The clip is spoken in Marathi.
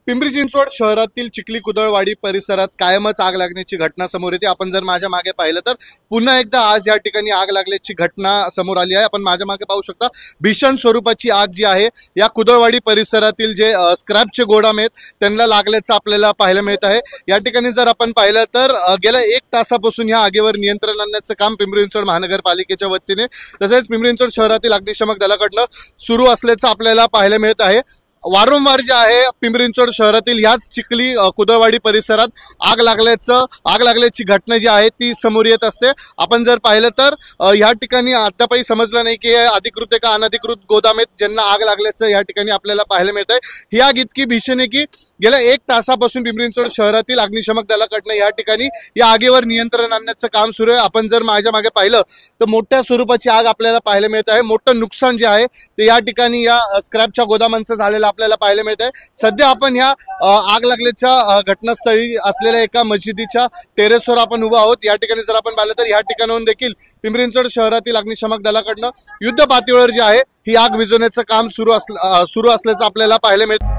पिंपरी चिंचवड शहरातील चिखली कुदळवाडी परिसरात कायमच आग लागण्याची घटना समोर येते। आपण जर माझ्या मागे पाहिलं तर पुन्हा एकदा आज या ठिकाणी आग लागल्याची घटना समोर आली आहे। आपण माझ्या मागे पाहू शकता भीषण स्वरूपाची आग जी आहे या कुदळवाडी परिसरातील जे स्क्रॅपचे गोदाम आहेत त्यांना लागल्याचं आपल्याला पाहायला मिळत आहे। या ठिकाणी जर आपण पाहिलं तर गेल्या 1 तासापासून या आगीवर नियंत्रण आणण्याचं काम पिंपरी चिंचवड महानगरपालिकेच्या वतीने तसेच पिंपरी चिंचवड शहरातील अग्निशमक दलाकडनं सुरू असल्याचं आपल्याला पाहायला मिळत आहे। वारंवार जे आहे पिंपरी चिंचवड शहरातील ह्याच चिखली कुदळवाडी परिसरात आग लागल्याची घटना जी आहे ती समोर येत असते। आपण जर पाहिलं तर या ठिकाणी अद्यापही समजलं नाही की अधिकृत का अनधिकृत गोदाम आहेत ज्यांना आग लागल्याचं या ठिकाणी आपल्याला पाहायला मिळत आहे। ही आग इतकी भीषण आहे की गेल्या 1 तासापासून पिंपरी चिंचवड शहरातील अग्निशमक दलाकडनं या ठिकाणी या आगीवर नियंत्रण आणण्याचं काम सुरू आहे। आपण जर माझ्या मागे पाहिलं तर मोठ्या स्वरूपाची आग आपल्याला पाहायला मिळत आहे। मोठं नुकसान जे आहे ते या ठिकाणी या स्क्रॅपच्या गोदामांचं झालेलं आपल्याला पाहायला मिळत आहे। सध्या आपण ह्या आग लागल्याच्या घटनास्थळी असलेल्या एका मशिदीच्या टेरेसवर आपण उभा आहोत। या ठिकाणी जर आपण पाहिलं तर या ठिकाणाहून देखील पिंपरी चिंचवड शहरातील अग्निशमक दलाकडनं युद्ध पातळीवर जे आहे ही आग विझवण्याचं काम सुरू असल्याचं आपल्याला पाहायला मिळतं।